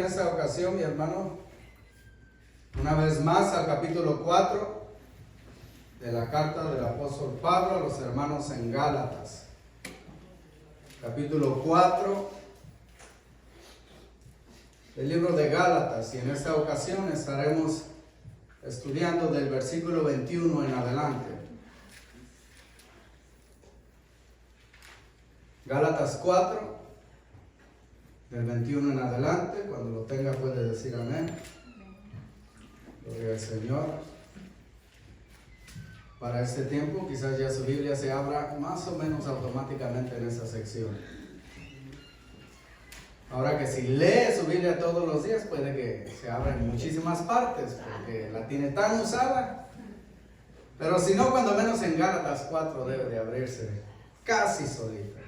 En esta ocasión, mi hermano, una vez más al capítulo 4 de la carta del apóstol Pablo a los hermanos en Gálatas. Capítulo 4 del libro de Gálatas, y en esta ocasión estaremos estudiando del versículo 21 en adelante. Gálatas 4 del 21 en adelante. Cuando lo tenga puede decir amén. Gloria al Señor. Para este tiempo quizás ya su Biblia se abra más o menos automáticamente en esa sección. Ahora que si lee su Biblia todos los días puede que se abra en muchísimas partes porque la tiene tan usada. Pero si no, cuando menos en Gálatas 4 debe de abrirse casi solita.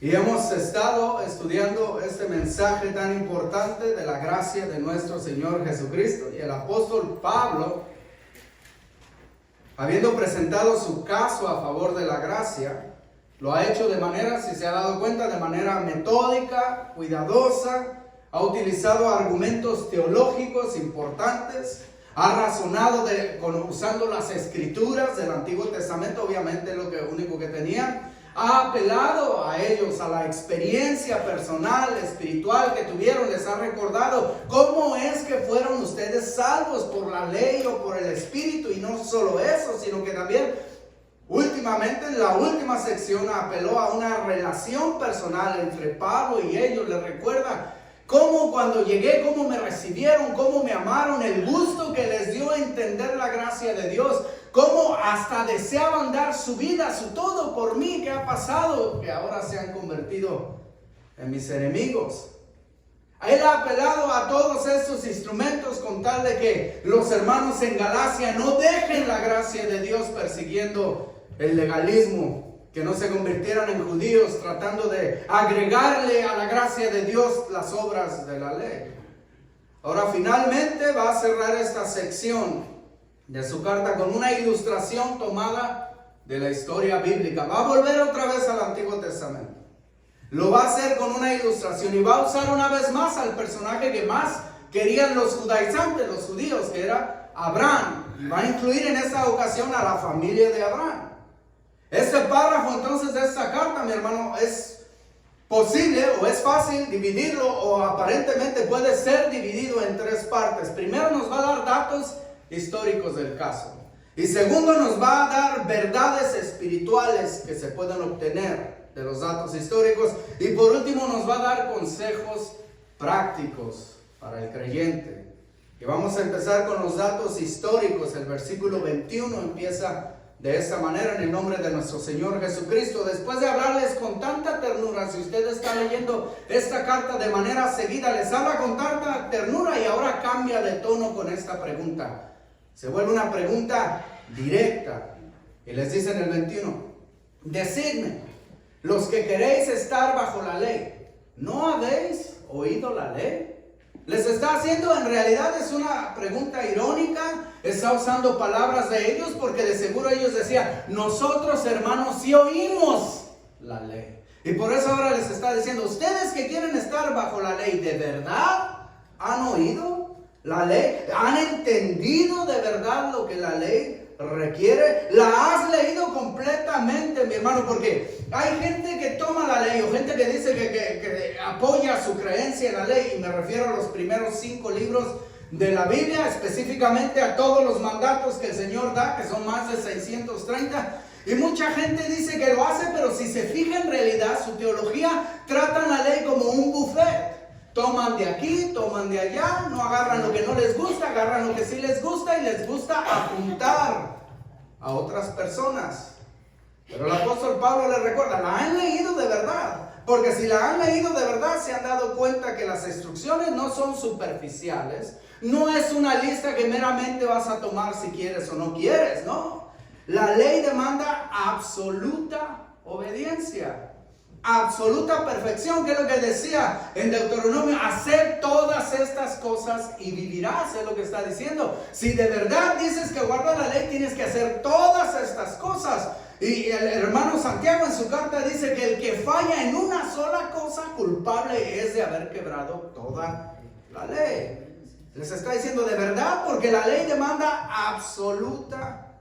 Y hemos estado estudiando este mensaje tan importante de la gracia de nuestro Señor Jesucristo. Y el apóstol Pablo, habiendo presentado su caso a favor de la gracia, lo ha hecho de manera, si se ha dado cuenta, de manera metódica, cuidadosa. Ha utilizado argumentos teológicos importantes. Ha razonado usando las escrituras del Antiguo Testamento, obviamente lo único que tenía. Ha apelado a ellos, a la experiencia personal, espiritual que tuvieron. Les ha recordado cómo es que fueron ustedes salvos por la ley o por el Espíritu. Y no solo eso, sino que también últimamente en la última sección apeló a una relación personal entre Pablo y ellos. Les recuerda cómo cuando llegué, cómo me recibieron, cómo me amaron, el gusto que les dio a entender la gracia de Dios. Cómo hasta deseaban dar su vida, su todo por mí. ¿Qué ha pasado? Que ahora se han convertido en mis enemigos. Él ha apelado a todos estos instrumentos con tal de que los hermanos en Galacia no dejen la gracia de Dios persiguiendo el legalismo, que no se convirtieran en judíos tratando de agregarle a la gracia de Dios las obras de la ley. Ahora finalmente va a cerrar esta sección de su carta con una ilustración tomada de la historia bíblica. Va a volver otra vez al Antiguo Testamento. Lo va a hacer con una ilustración y va a usar una vez más al personaje que más querían los judaizantes, los judíos, que era Abraham. Y va a incluir en esta ocasión a la familia de Abraham. Este párrafo entonces de esta carta, mi hermano, es posible o es fácil dividirlo, o aparentemente puede ser dividido en tres partes. Primero nos va a dar datos históricos del caso, y segundo nos va a dar verdades espirituales que se pueden obtener de los datos históricos, y por último nos va a dar consejos prácticos para el creyente. Y vamos a empezar con los datos históricos. El versículo 21 empieza de esta manera: en el nombre de nuestro Señor Jesucristo. Después de hablarles con tanta ternura, si usted está leyendo esta carta de manera seguida, les habla con tanta ternura y ahora cambia de tono con esta pregunta. Se vuelve una pregunta directa. Y les dice en el 21: decidme, los que queréis estar bajo la ley, ¿no habéis oído la ley? Les está haciendo, en realidad es una pregunta irónica. Está usando palabras de ellos porque de seguro ellos decían: nosotros, hermanos, sí oímos la ley. Y por eso ahora les está diciendo: ustedes que quieren estar bajo la ley, ¿de verdad han oído la ley? ¿Han entendido de verdad lo que la ley requiere? ¿La has leído completamente, mi hermano? Porque hay gente que toma la ley, o gente que dice que apoya su creencia en la ley, y me refiero a los primeros 5 libros de la Biblia, específicamente a todos los mandatos que el Señor da, que son más de 630. Y mucha gente dice que lo hace, pero si se fija en realidad, su teología tratan la ley como un buffet. Toman de aquí, toman de allá, no agarran lo que no les gusta, agarran lo que sí les gusta, y les gusta apuntar a otras personas. Pero el apóstol Pablo les recuerda: la han leído de verdad. Porque si la han leído de verdad, se han dado cuenta que las instrucciones no son superficiales. No es una lista que meramente vas a tomar si quieres o no quieres, no. La ley demanda absoluta obediencia, absoluta perfección, que es lo que decía en Deuteronomio: hacer todas estas cosas y vivirás, es lo que está diciendo. Si de verdad dices que guardas la ley, tienes que hacer todas estas cosas. Y el hermano Santiago en su carta dice que el que falla en una sola cosa, culpable es de haber quebrado toda la ley. Les está diciendo de verdad, porque la ley demanda absoluta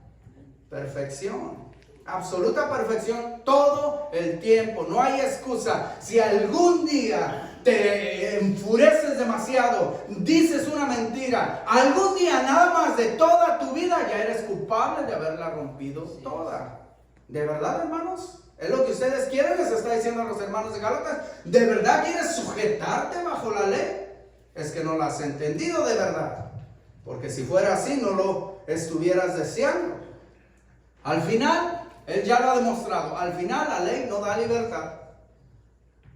perfección. Absoluta perfección todo el tiempo. No hay excusa. Si algún día te enfureces demasiado, dices una mentira, algún día nada más de toda tu vida ya eres culpable de haberla rompido toda. ¿De verdad, hermanos? ¿Es lo que ustedes quieren? Les está diciendo a los hermanos de Gálatas. ¿De verdad quieres sujetarte bajo la ley? Es que no la has entendido de verdad. Porque si fuera así, no lo estuvieras deseando. Al final, él ya lo ha demostrado. Al final, la ley no da libertad,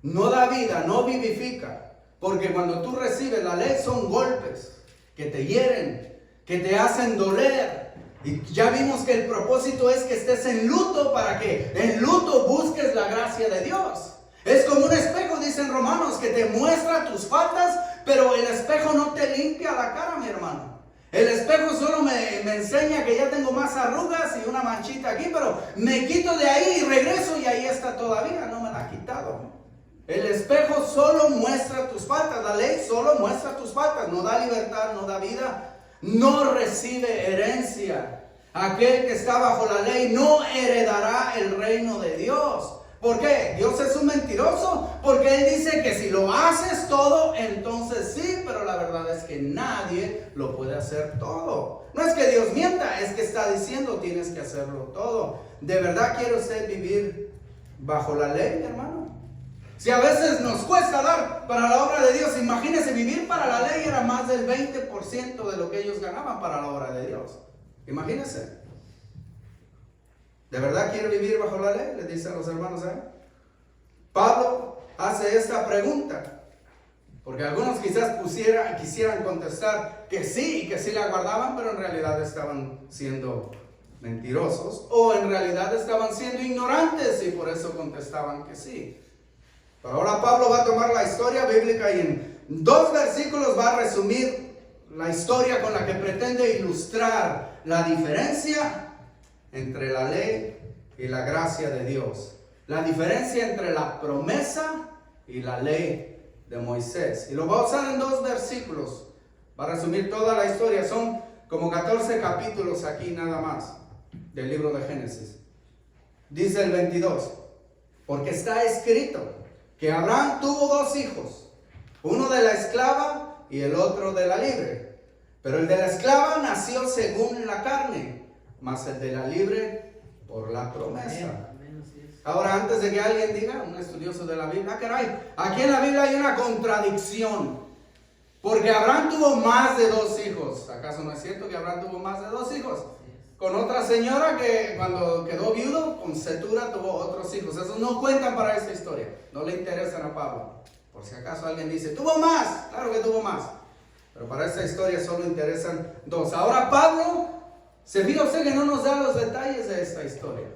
no da vida, no vivifica. Porque cuando tú recibes la ley, son golpes que te hieren, que te hacen doler. Y ya vimos que el propósito es que estés en luto, para que en luto busques la gracia de Dios. Es como un espejo, dicen Romanos, que te muestra tus faltas, pero el espejo no te limpia la cara, mi hermano. El espejo solo me enseña que ya tengo más arrugas y una manchita aquí, pero me quito de ahí y regreso y ahí está todavía, no me la ha quitado. El espejo solo muestra tus faltas, la ley solo muestra tus faltas, no da libertad, no da vida. No recibe herencia. Aquel que está bajo la ley no heredará el reino de Dios. ¿Por qué? Dios es un mentiroso, porque Él dice que si lo haces todo, entonces sí, pero la verdad es que nadie lo puede hacer todo. No es que Dios mienta, es que está diciendo tienes que hacerlo todo. ¿De verdad quiere usted vivir bajo la ley, mi hermano? Si a veces nos cuesta dar para la obra de Dios, imagínense, vivir para la ley era más del 20% de lo que ellos ganaban para la obra de Dios. Imagínense. ¿De verdad quiere vivir bajo la ley? Les dice a los hermanos ahí. Pablo hace esta pregunta, porque algunos quizás quisieran contestar que sí la guardaban, pero en realidad estaban siendo mentirosos, o en realidad estaban siendo ignorantes y por eso contestaban que sí. Pero ahora Pablo va a tomar la historia bíblica y en 2 versículos va a resumir la historia con la que pretende ilustrar la diferencia entre la ley y la gracia de Dios. La diferencia entre la promesa y la ley de Moisés. Y lo va a usar en 2 versículos. Va a resumir toda la historia. Son como 14 capítulos aquí nada más del libro de Génesis. Dice el 22. Porque está escrito que Abraham tuvo 2 hijos, uno de la esclava y el otro de la libre. Pero el de la esclava nació según la carne, mas el de la libre por la promesa. Ahora, antes de que alguien diga, un estudioso de la Biblia, caray, aquí en la Biblia hay una contradicción. Porque Abraham tuvo más de 2 hijos. ¿Acaso no es cierto que Abraham tuvo más de 2 hijos? Con otra señora que cuando quedó viudo, con Cetura tuvo otros hijos. Esos no cuentan para esta historia. No le interesan a Pablo. Por si acaso alguien dice, tuvo más. Claro que tuvo más. Pero para esta historia solo interesan 2. Ahora Pablo, se fija usted que no nos da los detalles de esta historia.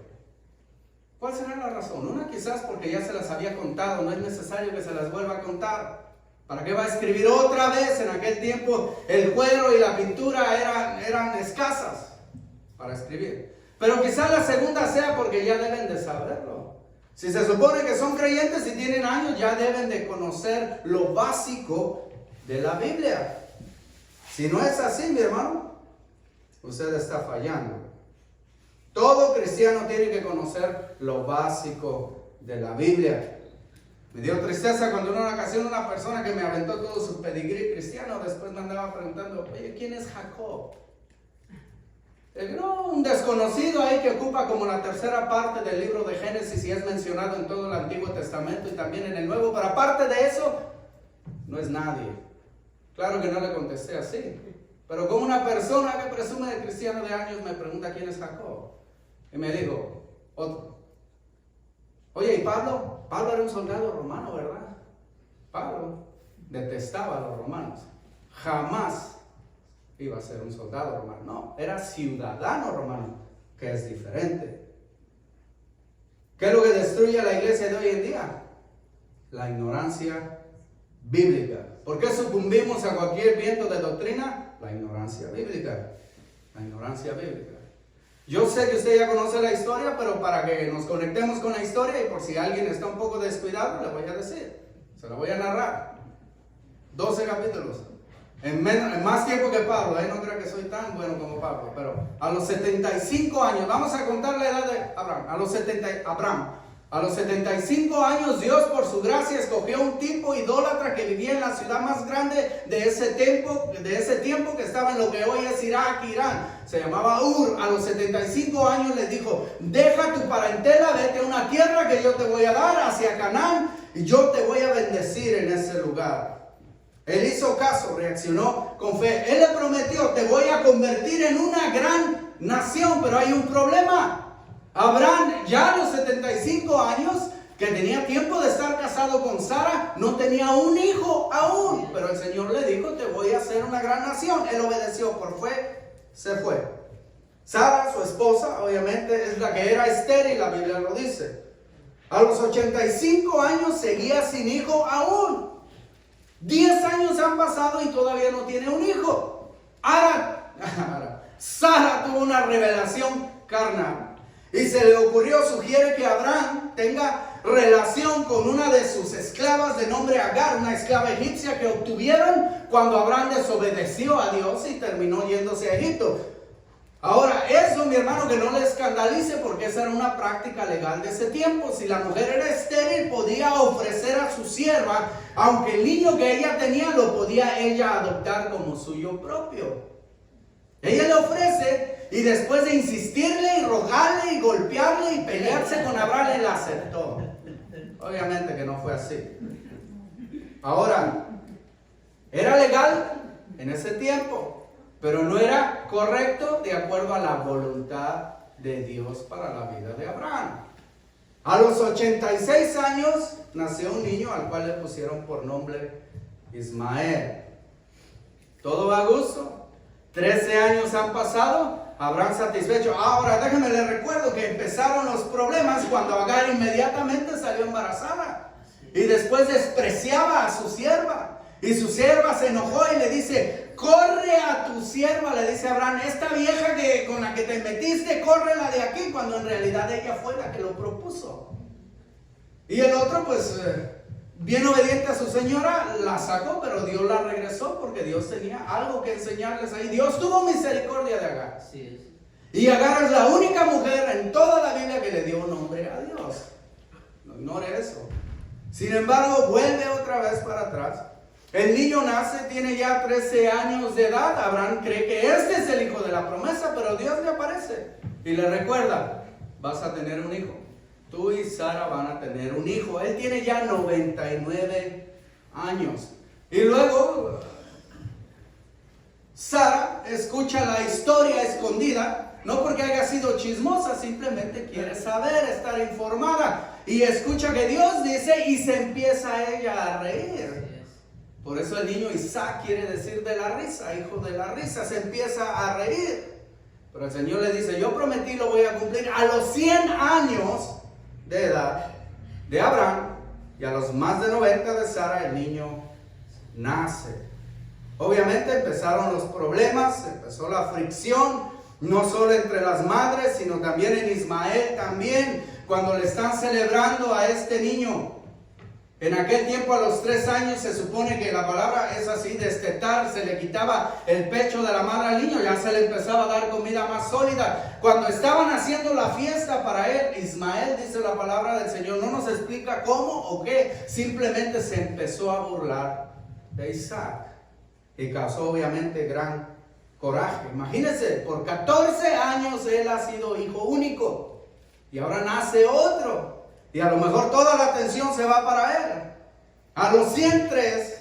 ¿Cuál será la razón? Una quizás porque ya se las había contado. No es necesario que se las vuelva a contar. ¿Para qué va a escribir otra vez? En aquel tiempo el cuero y la pintura eran escasas para escribir. Pero quizás la segunda sea porque ya deben de saberlo. Si se supone que son creyentes y tienen años, ya deben de conocer lo básico de la Biblia. Si no es así, mi hermano, usted está fallando. Todo cristiano tiene que conocer lo básico de la Biblia. Me dio tristeza cuando en una ocasión una persona que me aventó todo su pedigrí cristiano, después me andaba preguntando, oye, ¿quién es Jacob? No, un desconocido ahí que ocupa como la 3ª parte del libro de Génesis y es mencionado en todo el Antiguo Testamento y también en el Nuevo, pero aparte de eso, no es nadie. Claro que no le contesté así, pero como una persona que presume de cristiano de años me pregunta quién es Jacob, y me dijo, otro. Oye, ¿y Pablo? Pablo era un soldado romano, ¿verdad? Pablo detestaba a los romanos, jamás iba a ser un soldado romano, no, era ciudadano romano, que es diferente. ¿Qué es lo que destruye a la iglesia de hoy en día? La ignorancia bíblica. ¿Por qué sucumbimos a cualquier viento de doctrina? La ignorancia bíblica. La ignorancia bíblica. Yo sé que usted ya conoce la historia, pero para que nos conectemos con la historia y por si alguien está un poco descuidado, le voy a decir, se la voy a narrar. 12 capítulos. En más tiempo que Pablo, no creo que soy tan bueno como Pablo, pero a los 75 años, vamos a contar la edad de Abraham, a los 75 años Dios por su gracia escogió un tipo idólatra que vivía en la ciudad más grande de ese tiempo que estaba en lo que hoy es Irak, Irán, se llamaba Ur. A los 75 años le dijo, deja tu parentela, vete a una tierra que yo te voy a dar hacia Canaán y yo te voy a bendecir en ese lugar. Él hizo caso, reaccionó con fe. Él le prometió, te voy a convertir en una gran nación, pero hay un problema. Abraham, ya a los 75 años, que tenía tiempo de estar casado con Sara, no tenía un hijo aún. Pero el Señor le dijo, te voy a hacer una gran nación. Él obedeció por fe, se fue. Sara, su esposa, obviamente, es la que era estéril, la Biblia lo dice. A los 85 años seguía sin hijo aún. 10 años han pasado y todavía no tiene un hijo. Ahora, Sara tuvo una revelación carnal y se le ocurrió, sugiere que Abraham tenga relación con una de sus esclavas de nombre Agar, una esclava egipcia que obtuvieron cuando Abraham desobedeció a Dios y terminó yéndose a Egipto. Ahora, eso, mi hermano, que no le escandalice, porque esa era una práctica legal de ese tiempo. Si la mujer era estéril, podía ofrecer a su sierva, aunque el niño que ella tenía lo podía ella adoptar como suyo propio. Ella le ofrece y después de insistirle y rogarle y golpearle y pelearse con Abraham, él aceptó. Obviamente que no fue así. Ahora, era legal en ese tiempo, pero no era correcto de acuerdo a la voluntad de Dios para la vida de Abraham. A los 86 años nació un niño al cual le pusieron por nombre Ismael. Todo va a gusto. 13 años han pasado, Abraham satisfecho. Ahora déjeme le recuerdo que empezaron los problemas cuando Agar inmediatamente salió embarazada y después despreciaba a su sierva. Y su sierva se enojó y le dice, corre a tu sierva, le dice Abraham, esta vieja con la que te metiste, córrela de aquí, cuando en realidad ella fue la que lo propuso. Y el otro, pues, bien obediente a su señora, la sacó, pero Dios la regresó porque Dios tenía algo que enseñarles ahí. Dios tuvo misericordia de Agar. Sí. Y Agar es la única mujer en toda la Biblia que le dio nombre a Dios. No ignore eso. Sin embargo, vuelve otra vez para atrás. El niño nace, tiene ya 13 años de edad. Abraham cree que este es el hijo de la promesa, pero Dios le aparece y le recuerda, vas a tener un hijo. Tú y Sara van a tener un hijo. Él tiene ya 99 años. Y luego, Sara escucha la historia escondida, no porque haya sido chismosa, simplemente quiere saber, estar informada. Y escucha que Dios dice y se empieza ella a reír. Por eso el niño Isaac quiere decir de la risa, hijo de la risa, se empieza a reír. Pero el Señor le dice, yo prometí, lo voy a cumplir. A los 100 años de edad de Abraham y a los más de 90 de Sara, el niño nace. Obviamente empezaron los problemas, empezó la fricción, no solo entre las madres, sino también en Ismael también, cuando le están celebrando a este niño. En aquel tiempo, a los 3 años, se supone que la palabra es así, destetar, se le quitaba el pecho de la madre al niño, ya se le empezaba a dar comida más sólida. Cuando estaban haciendo la fiesta para él, Ismael, dice la palabra del Señor, no nos explica cómo o qué, simplemente se empezó a burlar de Isaac y causó obviamente gran coraje. Imagínense, por 14 años él ha sido hijo único y ahora nace otro. Y a lo mejor toda la atención se va para él. A los 103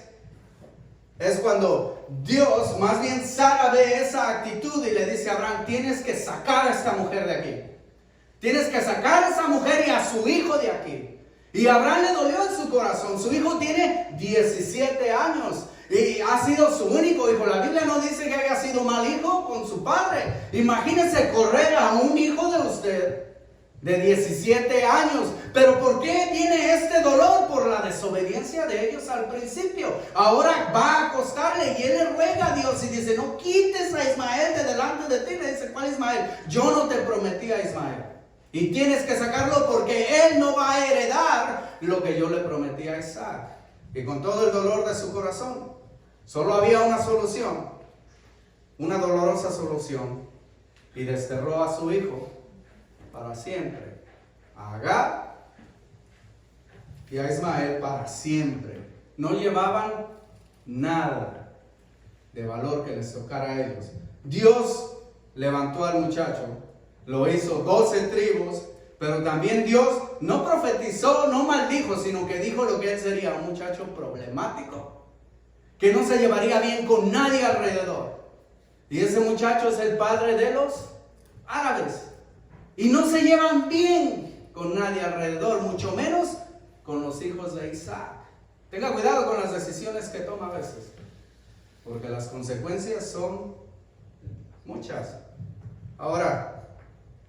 es cuando Dios, más bien Sara, ve esa actitud y le dice a Abraham, tienes que sacar a esta mujer de aquí. Tienes que sacar a esa mujer y a su hijo de aquí. Y a Abraham le dolió en su corazón. Su hijo tiene 17 años y ha sido su único hijo. La Biblia no dice que haya sido mal hijo con su padre. Imagínese correr a un hijo de usted de 17 años. Pero ¿por qué viene este dolor? Por la desobediencia de ellos al principio. Ahora va a costarle sale y él le ruega a Dios y dice, no quites a Ismael de delante de ti. Le dice, ¿cuál Ismael? Yo no te prometí a Ismael. Y tienes que sacarlo porque él no va a heredar lo que yo le prometí a Isaac. Y con todo el dolor de su corazón, solo había una solución, una dolorosa solución. Y desterró a su hijo para siempre, a Agar y a Ismael para siempre. No llevaban nada de valor que les tocara a ellos. Dios levantó al muchacho, lo hizo 12 tribus, pero también Dios no profetizó, no maldijo, sino que dijo lo que él sería, un muchacho problemático, que no se llevaría bien con nadie alrededor. Y ese muchacho es el padre de los árabes. Y no se llevan bien con nadie alrededor, mucho menos con los hijos de Isaac. Tenga cuidado con las decisiones que toma a veces, porque las consecuencias son muchas. Ahora,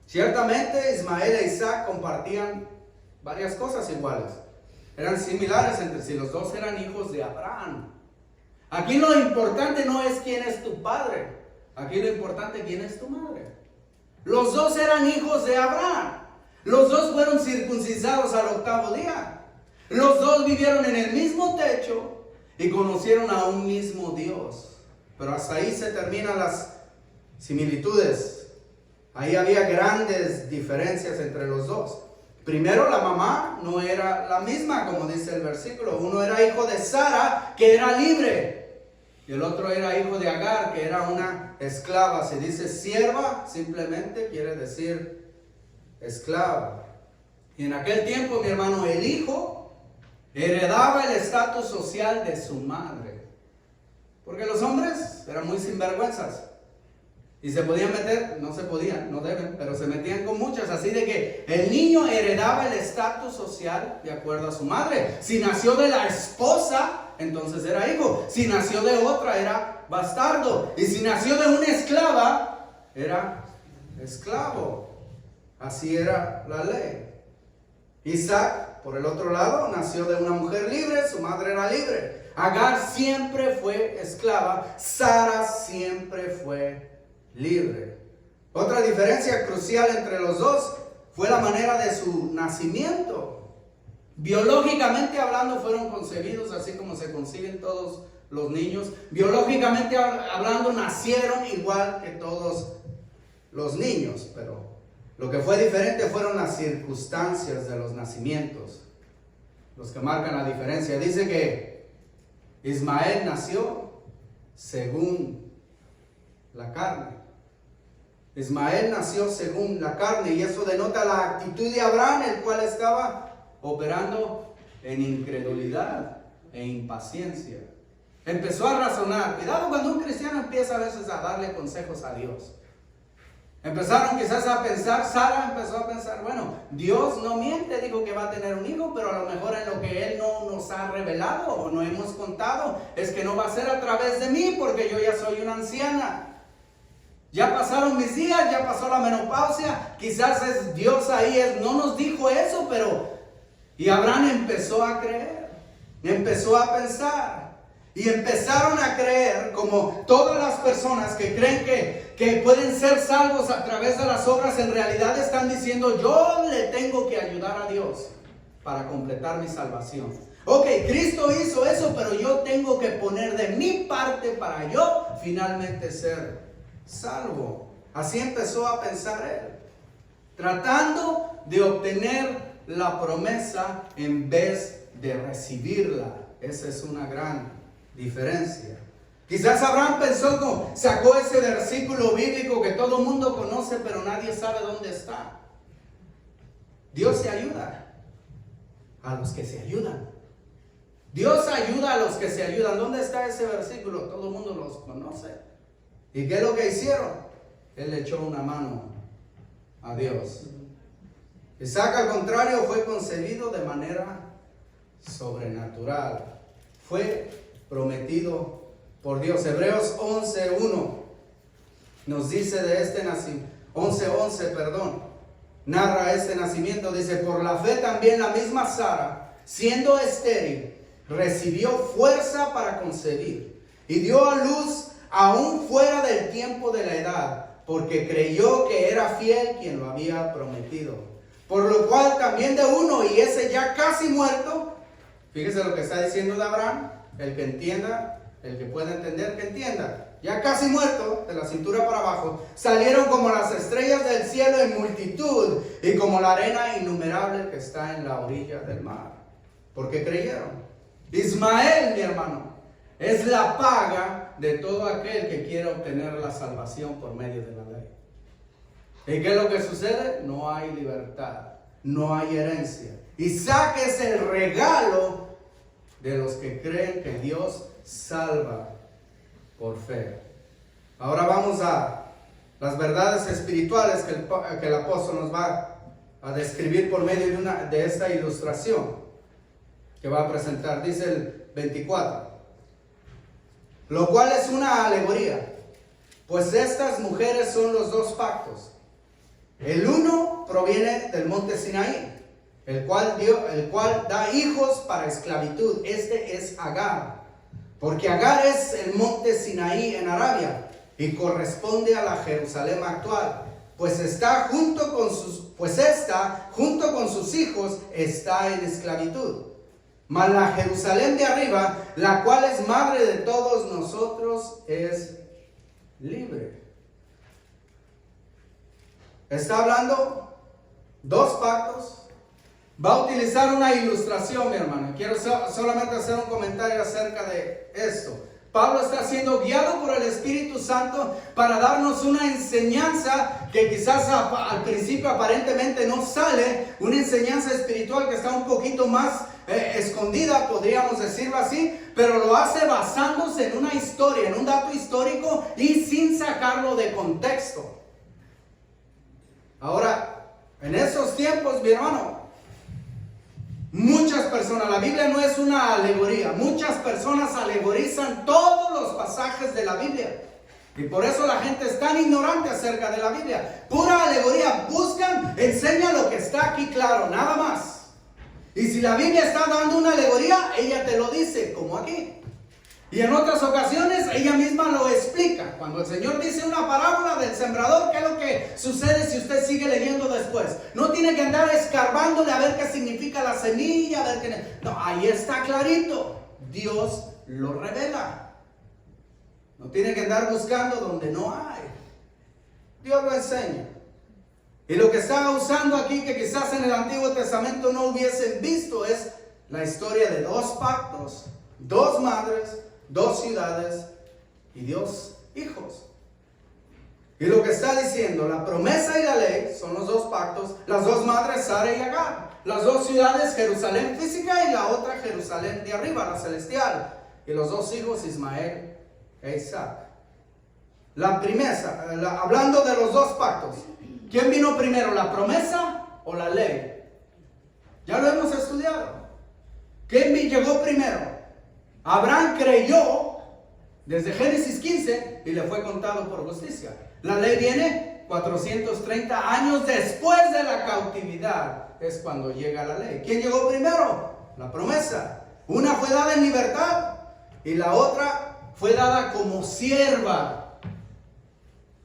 ciertamente Ismael e Isaac compartían varias cosas iguales. Eran similares entre sí, los dos eran hijos de Abraham. Aquí lo importante no es quién es tu padre, aquí lo importante es quién es tu madre. Los dos eran hijos de Abraham. Los dos fueron circuncidados al 8º día. Los dos vivieron en el mismo techo y conocieron a un mismo Dios. Pero hasta ahí se terminan las similitudes. Ahí había grandes diferencias entre los dos. Primero, la mamá no era la misma, como dice el versículo. Uno era hijo de Sara, que era libre. Y el otro era hijo de Agar, que era una esclava. Se dice sierva, simplemente quiere decir esclava. Y en aquel tiempo, mi hermano, el hijo heredaba el estatus social de su madre. Porque los hombres eran muy sinvergüenzas. Y se podían meter, no se podían, no deben, pero se metían con muchas. Así de que el niño heredaba el estatus social de acuerdo a su madre. Si nació de la esposa, entonces era hijo. Si nació de otra, era bastardo. Y si nació de una esclava, era esclavo. Así era la ley. Isaac, por el otro lado, nació de una mujer libre, su madre era libre. Agar siempre fue esclava, Sara siempre fue libre. Otra diferencia crucial entre los dos fue la manera de su nacimiento. Biológicamente hablando fueron concebidos así como se conciben todos los niños. Biológicamente hablando nacieron igual que todos los niños, pero lo que fue diferente fueron las circunstancias de los nacimientos, los que marcan la diferencia. Dice que Ismael nació según la carne. Ismael nació según la carne y eso denota la actitud de Abraham, el cual estaba operando en incredulidad e impaciencia. Empezó a razonar. Cuidado cuando un cristiano empieza a veces a darle consejos a Dios. Empezaron quizás a pensar, Sara empezó a pensar, bueno, Dios no miente, dijo que va a tener un hijo, pero a lo mejor en lo que Él no nos ha revelado o no hemos contado, es que no va a ser a través de mí, porque yo ya soy una anciana. Ya pasaron mis días, ya pasó la menopausia, quizás es Dios ahí, no nos dijo eso, pero... Y Abraham empezó a creer, empezó a pensar. Y empezaron a creer, como todas las personas que creen que pueden ser salvos a través de las obras, en realidad están diciendo, yo le tengo que ayudar a Dios para completar mi salvación. Ok, Cristo hizo eso, pero yo tengo que poner de mi parte para yo finalmente ser salvo. Así empezó a pensar él, tratando de obtener la promesa en vez de recibirla. Esa es una gran diferencia. Quizás Abraham pensó, sacó ese versículo bíblico que todo el mundo conoce, pero nadie sabe dónde está. Dios se ayuda a los que se ayudan. Dios ayuda a los que se ayudan. ¿Dónde está ese versículo? Todo el mundo los conoce. ¿Y qué es lo que hicieron? Él le echó una mano a Dios. Isaac, al contrario, fue concebido de manera sobrenatural. Fue prometido por Dios. Hebreos 11:1 nos dice de este nacimiento, 11:11, narra este nacimiento. Dice, por la fe también la misma Sara, siendo estéril, recibió fuerza para concebir, y dio a luz aún fuera del tiempo de la edad, porque creyó que era fiel quien lo había prometido. Por lo cual también de uno, y ese ya casi muerto, fíjese lo que está diciendo de Abraham, el que entienda, el que pueda entender, que entienda. Ya casi muerto, de la cintura para abajo, salieron como las estrellas del cielo en multitud y como la arena innumerable que está en la orilla del mar. Porque creyeron. Ismael, mi hermano, es la paga de todo aquel que quiere obtener la salvación por medio de la ley. ¿Y qué es lo que sucede? No hay libertad, no hay herencia. Isaac es el regalo de los que creen que Dios salva por fe. Ahora vamos a las verdades espirituales que el apóstol nos va a describir por medio de esta ilustración que va a presentar. Dice el 24, lo cual es una alegoría, pues estas mujeres son los dos pactos. El uno proviene del monte Sinaí, el cual da hijos para esclavitud. Este es Agar, porque Agar es el monte Sinaí en Arabia y corresponde a la Jerusalén actual, pues esta junto con sus hijos está en esclavitud. Mas la Jerusalén de arriba, la cual es madre de todos nosotros, es libre. Está hablando dos pactos. Va a utilizar una ilustración, mi hermano. Quiero solamente hacer un comentario acerca de esto. Pablo está siendo guiado por el Espíritu Santo para darnos una enseñanza que quizás al principio aparentemente no sale, una enseñanza espiritual que está un poquito más escondida, podríamos decirlo así, pero lo hace basándose en una historia, en un dato histórico y sin sacarlo de contexto. Ahora, en esos tiempos, mi hermano, muchas personas, la Biblia no es una alegoría, muchas personas alegorizan todos los pasajes de la Biblia. Y por eso la gente es tan ignorante acerca de la Biblia. Pura alegoría, buscan, enseña lo que está aquí claro, nada más. Y si la Biblia está dando una alegoría, ella te lo dice, como aquí. Y en otras ocasiones ella misma lo explica. Cuando el Señor dice una parábola del sembrador, ¿qué es lo que sucede si usted sigue leyendo después? No tiene que andar escarbándole a ver qué significa la semilla, a ver qué... No, ahí está clarito. Dios lo revela. No tiene que andar buscando donde no hay. Dios lo enseña. Y lo que está usando aquí, que quizás en el Antiguo Testamento no hubiesen visto, es la historia de dos pactos, dos madres, dos ciudades y dos hijos. Y lo que está diciendo, la promesa y la ley son los dos pactos, las dos madres, Sara y Agar, las dos ciudades, Jerusalén física y la otra Jerusalén de arriba, la celestial, y los dos hijos, Ismael e Isaac. Hablando de los dos pactos, ¿quién vino primero, la promesa o la ley? Ya lo hemos estudiado. ¿Quién llegó primero? Abraham creyó desde Génesis 15 y le fue contado por justicia. La ley viene 430 años después de la cautividad. Es cuando llega la ley. ¿Quién llegó primero? La promesa. Una fue dada en libertad y la otra fue dada como sierva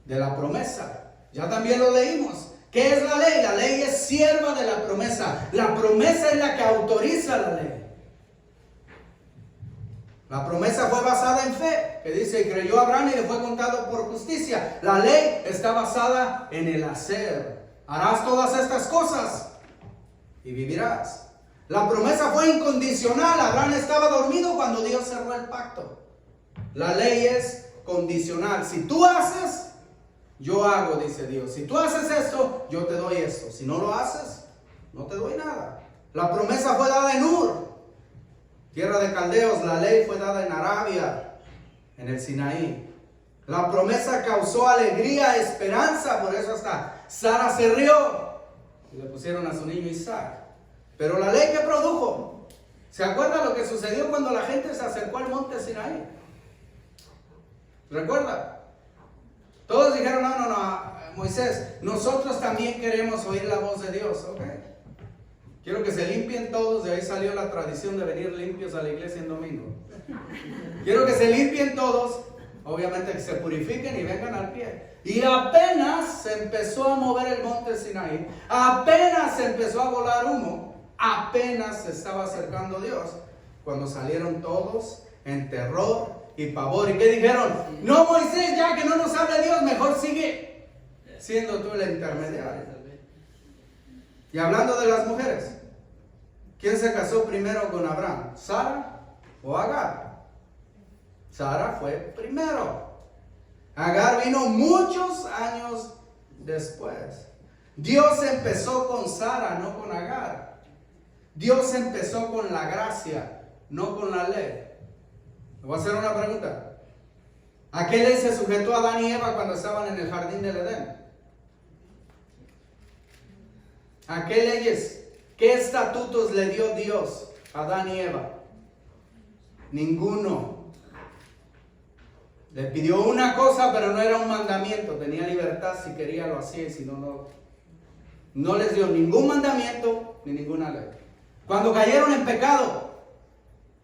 de la promesa. Ya también lo leímos. ¿Qué es la ley? La ley es sierva de la promesa. La promesa es la que autoriza la ley. La promesa fue basada en fe, que dice, y creyó Abraham y le fue contado por justicia. La ley está basada en el hacer. Harás todas estas cosas y vivirás. La promesa fue incondicional. Abraham estaba dormido cuando Dios cerró el pacto. La ley es condicional. Si tú haces, yo hago, dice Dios. Si tú haces esto, yo te doy esto. Si no lo haces, no te doy nada. La promesa fue dada en Ur, tierra de caldeos. La ley fue dada en Arabia, en el Sinaí. La promesa causó alegría, esperanza, por eso hasta Sara se rió y le pusieron a su niño Isaac. Pero la ley, ¿qué produjo? ¿Se acuerda lo que sucedió cuando la gente se acercó al monte Sinaí? ¿Recuerda? Todos dijeron, no, Moisés, nosotros también queremos oír la voz de Dios, ¿ok? Quiero que se limpien todos, de ahí salió la tradición de venir limpios a la iglesia en domingo. Quiero que se limpien todos, obviamente que se purifiquen y vengan al pie. Y apenas se empezó a mover el monte Sinaí, apenas se empezó a volar humo, apenas se estaba acercando Dios, cuando salieron todos en terror y pavor. ¿Y qué dijeron? No, Moisés, ya que no nos hable Dios, mejor sigue siendo tú el intermediario. Y hablando de las mujeres, ¿quién se casó primero con Abraham? ¿Sara o Agar? Sara fue primero. Agar vino muchos años después. Dios empezó con Sara, no con Agar. Dios empezó con la gracia, no con la ley. Le voy a hacer una pregunta. ¿A qué ley se sujetó Adán y Eva cuando estaban en el jardín del Edén? ¿A qué leyes? ¿Qué estatutos le dio Dios a Adán y Eva? Ninguno. Le pidió una cosa, pero no era un mandamiento. Tenía libertad, si quería lo hacía y si no, no. No les dio ningún mandamiento ni ninguna ley. Cuando cayeron en pecado,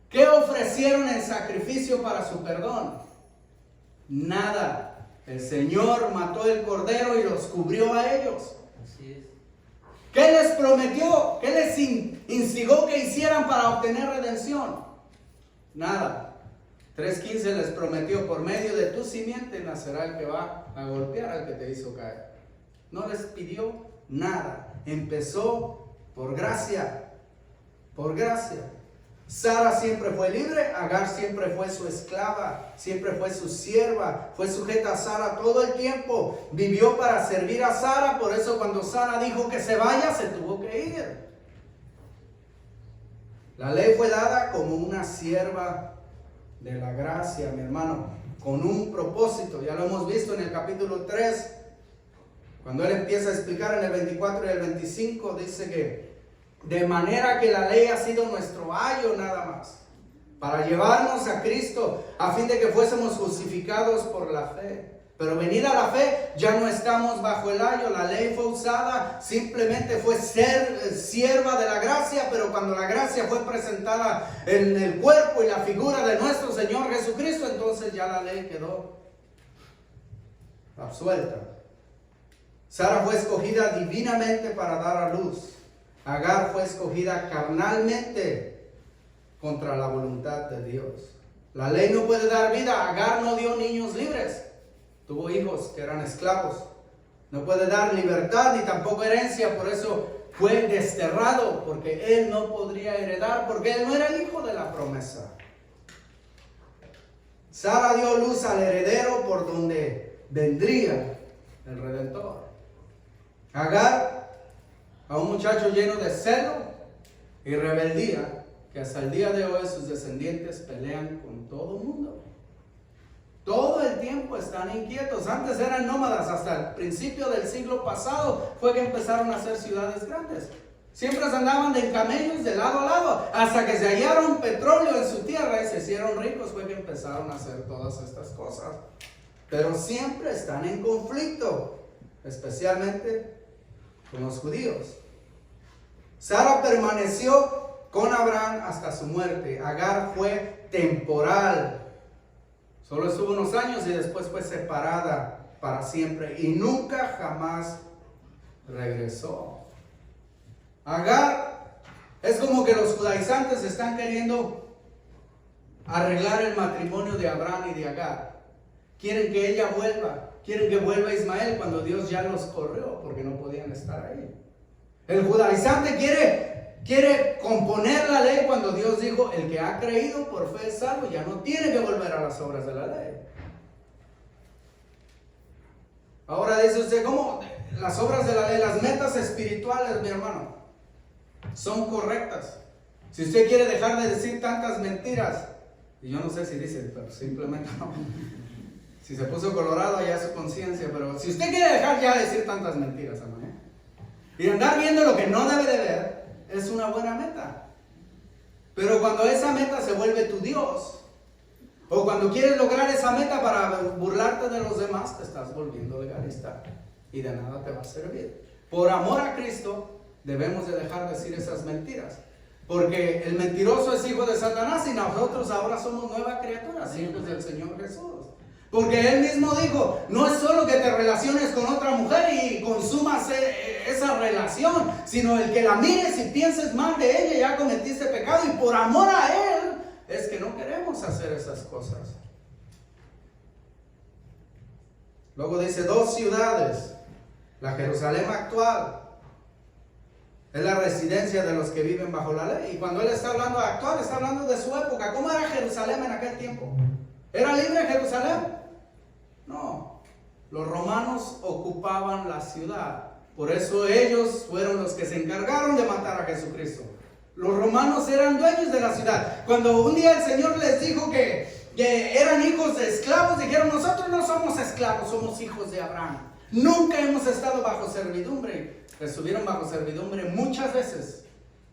¿qué ofrecieron en sacrificio para su perdón? Nada. El Señor mató el cordero y los cubrió a ellos. Así es. ¿Qué les prometió? ¿Qué les instigó que hicieran para obtener redención? Nada. 3:15 les prometió: por medio de tu simiente nacerá el que va a golpear al que te hizo caer. No les pidió nada. Empezó por gracia. Por gracia. Sara siempre fue libre, Agar siempre fue su esclava, siempre fue su sierva, fue sujeta a Sara todo el tiempo, vivió para servir a Sara, por eso cuando Sara dijo que se vaya, se tuvo que ir. La ley fue dada como una sierva de la gracia, mi hermano, con un propósito. Ya lo hemos visto en el capítulo 3, cuando él empieza a explicar en el 24 y el 25, dice que de manera que la ley ha sido nuestro ayo nada más, para llevarnos a Cristo, a fin de que fuésemos justificados por la fe. Pero venida la fe, ya no estamos bajo el ayo. La ley fue usada, simplemente fue ser sierva de la gracia, pero cuando la gracia fue presentada en el cuerpo y la figura de nuestro Señor Jesucristo, entonces ya la ley quedó absuelta. Sara fue escogida divinamente para dar a luz. Agar fue escogida carnalmente contra la voluntad de Dios. La ley no puede dar vida. Agar no dio niños libres. Tuvo hijos que eran esclavos. No puede dar libertad ni tampoco herencia. Por eso fue desterrado, porque él no podría heredar, porque él no era el hijo de la promesa. Sara dio luz al heredero por donde vendría el Redentor. Agar, a un muchacho lleno de celo y rebeldía, que hasta el día de hoy sus descendientes pelean con todo el mundo. Todo el tiempo están inquietos. Antes eran nómadas, hasta el principio del siglo pasado fue que empezaron a hacer ciudades grandes. Siempre andaban de camellos de lado a lado, hasta que se hallaron petróleo en su tierra y se hicieron ricos, fue que empezaron a hacer todas estas cosas. Pero siempre están en conflicto, especialmente con los judíos. Sara permaneció con Abraham hasta su muerte. Agar fue temporal. Solo estuvo unos años y después fue separada para siempre y nunca jamás regresó. Agar es como que los judaizantes están queriendo arreglar el matrimonio de Abraham y de Agar. Quieren que ella vuelva. Quieren que vuelva Ismael cuando Dios ya los corrió porque no podían estar ahí. El judaizante quiere componer la ley cuando Dios dijo: el que ha creído por fe es salvo, ya no tiene que volver a las obras de la ley. Ahora dice usted: ¿cómo? Las obras de la ley, las metas espirituales, mi hermano, son correctas. Si usted quiere dejar de decir tantas mentiras, y yo no sé si dice, pero simplemente no. Si se puso colorado ya es su conciencia, pero si usted quiere dejar ya de decir tantas mentiras, hermano, y andar viendo lo que no debe de ver, es una buena meta. Pero cuando esa meta se vuelve tu Dios, o cuando quieres lograr esa meta para burlarte de los demás, te estás volviendo legalista y de nada te va a servir. Por amor a Cristo, debemos de dejar de decir esas mentiras. Porque el mentiroso es hijo de Satanás y nosotros ahora somos nuevas criaturas, hijos del Señor Jesús. Porque Él mismo dijo, no es solo que te relaciones con otra mujer y consumas esa relación, sino el que la mires y pienses mal de ella, ya cometiste pecado, y por amor a Él es que no queremos hacer esas cosas. Luego dice 2 ciudades. La Jerusalén actual es la residencia de los que viven bajo la ley. Y cuando Él está hablando de actual, está hablando de su época. ¿Cómo era Jerusalén en aquel tiempo? ¿Era libre Jerusalén? No, los romanos ocupaban la ciudad. Por eso ellos fueron los que se encargaron de matar a Jesucristo. Los romanos eran dueños de la ciudad. Cuando un día el Señor les dijo que eran hijos de esclavos, dijeron, nosotros no somos esclavos, somos hijos de Abraham. Nunca hemos estado bajo servidumbre. Estuvieron bajo servidumbre muchas veces.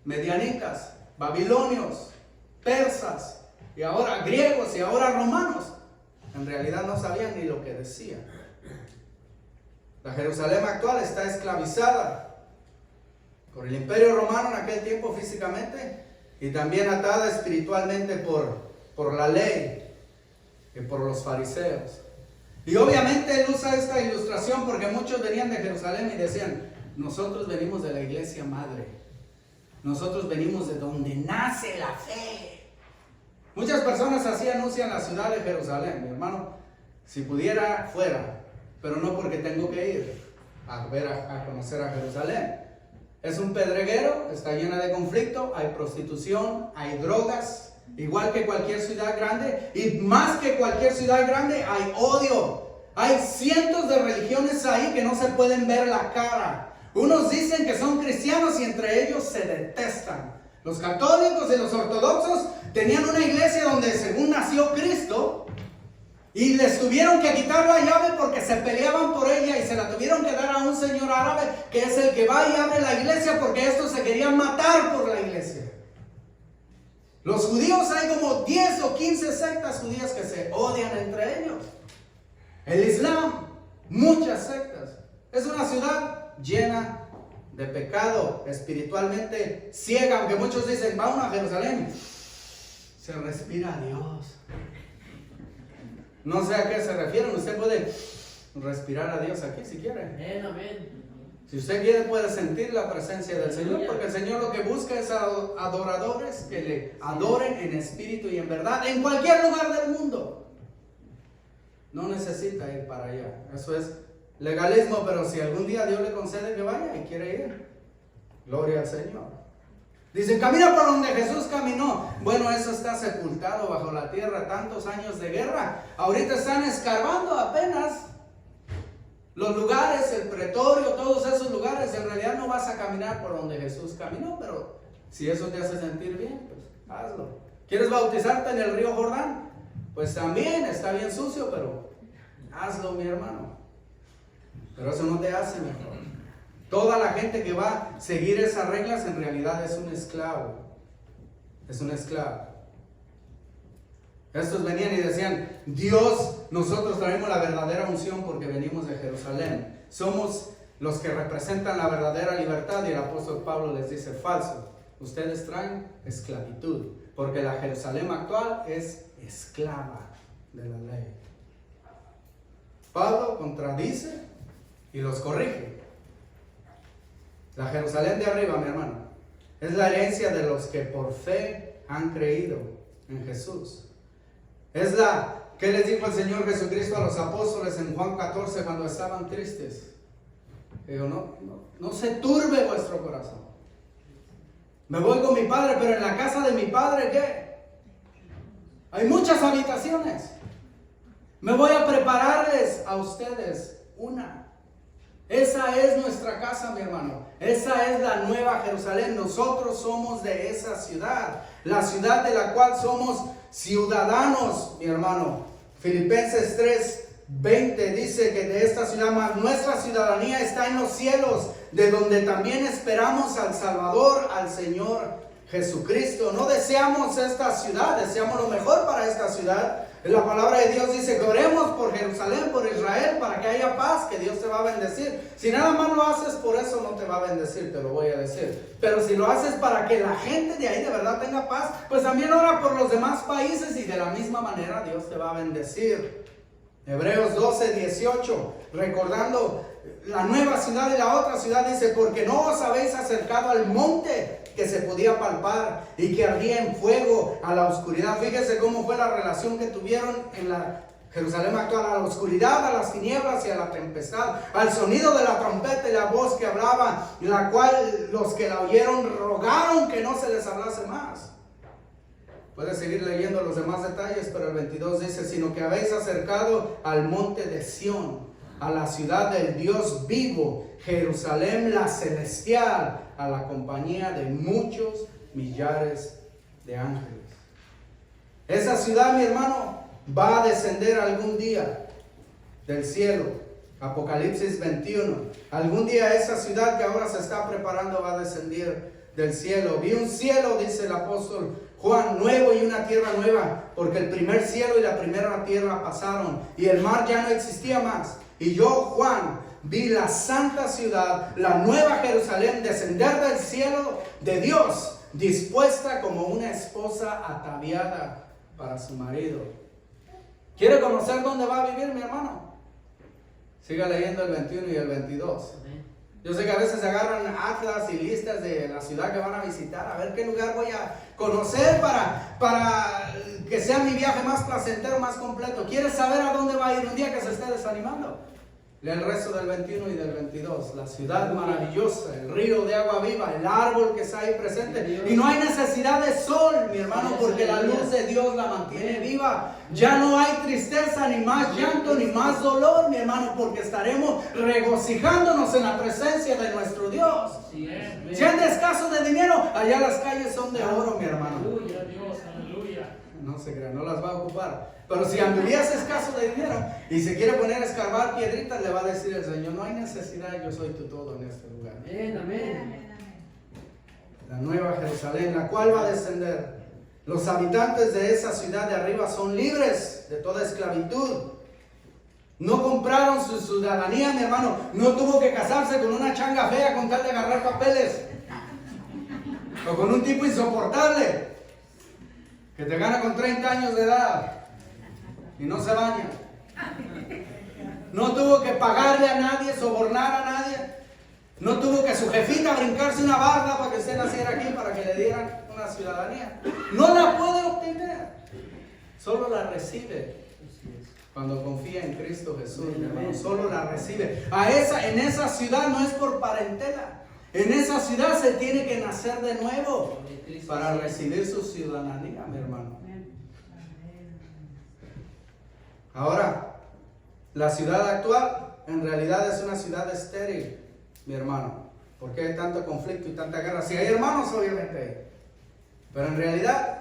Medianitas, babilonios, persas, y ahora griegos y ahora romanos. En realidad no sabían ni lo que decían. La Jerusalén actual está esclavizada por el Imperio Romano en aquel tiempo físicamente, y también atada espiritualmente por la ley y por los fariseos. Y obviamente Él usa esta ilustración porque muchos venían de Jerusalén y decían, nosotros venimos de la iglesia madre, nosotros venimos de donde nace la fe. Muchas personas así anuncian la ciudad de Jerusalén. Mi hermano, si pudiera, fuera, pero no porque tengo que ir a conocer a Jerusalén. Es un pedreguero, está llena de conflicto, hay prostitución, hay drogas, igual que cualquier ciudad grande, y más que cualquier ciudad grande hay odio. Hay cientos de religiones ahí que no se pueden ver la cara. Unos dicen que son cristianos y entre ellos se detestan. Los católicos y los ortodoxos tenían una iglesia donde según nació Cristo, y les tuvieron que quitar la llave porque se peleaban por ella y se la tuvieron que dar a un señor árabe que es el que va y abre la iglesia porque estos se querían matar por la iglesia. Los judíos, hay como 10 o 15 sectas judías que se odian entre ellos. El Islam, muchas sectas. Es una ciudad llena de pecado, espiritualmente ciega, aunque muchos dicen, vamos a Jerusalén, se respira a Dios. No sé a qué se refieren, usted puede respirar a Dios aquí si quiere. Amén. Si usted quiere puede sentir la presencia del Señor, porque el Señor lo que busca es adoradores que le adoren en espíritu y en verdad, en cualquier lugar del mundo. No necesita ir para allá, eso es legalismo, pero si algún día Dios le concede que vaya y quiere ir, gloria al Señor. Dicen, camina por donde Jesús caminó. Bueno, eso está sepultado bajo la tierra, tantos años de guerra. Ahorita están escarbando apenas los lugares, el pretorio, todos esos lugares. En realidad no vas a caminar por donde Jesús caminó, pero si eso te hace sentir bien, pues hazlo. ¿Quieres bautizarte en el río Jordán? Pues también está bien sucio, pero hazlo, mi hermano. Pero eso no te hace mejor. Toda la gente que va a seguir esas reglas en realidad es un esclavo. Es un esclavo. Estos venían y decían, Dios, nosotros traemos la verdadera unción porque venimos de Jerusalén. Somos los que representan la verdadera libertad, y el apóstol Pablo les dice, falso. Ustedes traen esclavitud, porque la Jerusalén actual es esclava de la ley. Pablo contradice y los corrige. La Jerusalén de arriba, mi hermano, es la herencia de los que por fe han creído en Jesús. Es la que les dijo el Señor Jesucristo a los apóstoles en Juan 14 cuando estaban tristes. Dijo, no se turbe vuestro corazón. Me voy con mi Padre, pero en la casa de mi Padre, ¿qué? Hay muchas habitaciones. Me voy a prepararles a ustedes una. Esa es nuestra casa, mi hermano. Esa es la nueva Jerusalén. Nosotros somos de esa ciudad. La ciudad de la cual somos ciudadanos, mi hermano. Filipenses 3:20 dice que de esta ciudad, más nuestra ciudadanía está en los cielos, de donde también esperamos al Salvador, al Señor Jesucristo. No deseamos esta ciudad, deseamos lo mejor para esta ciudad, La palabra de Dios dice que oremos por Jerusalén, por Israel, para que haya paz, que Dios te va a bendecir. Si nada más lo haces por eso, no te va a bendecir, te lo voy a decir. Pero si lo haces para que la gente de ahí de verdad tenga paz, pues también ora por los demás países y de la misma manera Dios te va a bendecir. Hebreos 12, 18, recordando la nueva ciudad y la otra ciudad, dice: porque no os habéis acercado al monte que se podía palpar y que ardía en fuego, a la oscuridad. Fíjese cómo fue la relación que tuvieron en la Jerusalén actual: a la oscuridad, a las tinieblas y a la tempestad, al sonido de la trompeta y la voz que hablaba, la cual los que la oyeron rogaron que no se les hablase más. Puedes seguir leyendo los demás detalles, pero el 22 dice: sino que habéis acercado al monte de Sión, a la ciudad del Dios vivo, Jerusalén la celestial, a la compañía de muchos millares de ángeles. Esa ciudad, mi hermano, va a descender algún día del cielo. Apocalipsis 21. Algún día esa ciudad que ahora se está preparando va a descender del cielo. Vi un cielo, dice el apóstol Juan, nuevo, y una tierra nueva, porque el primer cielo y la primera tierra pasaron y el mar ya no existía más. Y yo, Juan, vi la santa ciudad, la nueva Jerusalén, descender del cielo de Dios, dispuesta como una esposa ataviada para su marido. ¿Quiere conocer dónde va a vivir, mi hermano? Siga leyendo el 21 y el 22. Yo sé que a veces agarran atlas y listas de la ciudad que van a visitar, a ver qué lugar voy a conocer para que sea mi viaje más placentero, más completo. ¿Quieres saber a dónde va a ir un día que se esté desanimando? Lea el resto del 21 y del 22. La ciudad maravillosa, el río de agua viva, el árbol que está ahí presente. Y no hay necesidad de sol, mi hermano, porque la luz de Dios la mantiene viva. Ya no hay tristeza, ni más llanto, ni más dolor, mi hermano, porque estaremos regocijándonos en la presencia de nuestro Dios. Si andas escaso de dinero, allá las calles son de oro, mi hermano. Aleluya, Dios, aleluya. No se crea, no las va a ocupar. Pero si anduviese escaso de dinero y se quiere poner a escarbar piedritas, le va a decir el Señor: no hay necesidad, yo soy tu todo en este lugar. Amén, amén. La nueva Jerusalén, la cual va a descender. Los habitantes de esa ciudad de arriba son libres de toda esclavitud. No compraron su ciudadanía, mi hermano. No tuvo que casarse con una changa fea con tal de agarrar papeles. O con un tipo insoportable que te gana con 30 años de edad y no se baña. No tuvo que pagarle a nadie, sobornar a nadie. No tuvo que su jefita brincarse una barda para que usted naciera aquí, para que le dieran una ciudadanía. No la puede obtener, solo la recibe cuando confía en Cristo Jesús, mi hermano. Solo la recibe. En esa ciudad no es por parentela. En esa ciudad se tiene que nacer de nuevo para recibir su ciudadanía, mi hermano. Ahora, la ciudad actual en realidad es una ciudad estéril, mi hermano. ¿Por qué hay tanto conflicto y tanta guerra? Si hay hermanos, obviamente. Pero en realidad,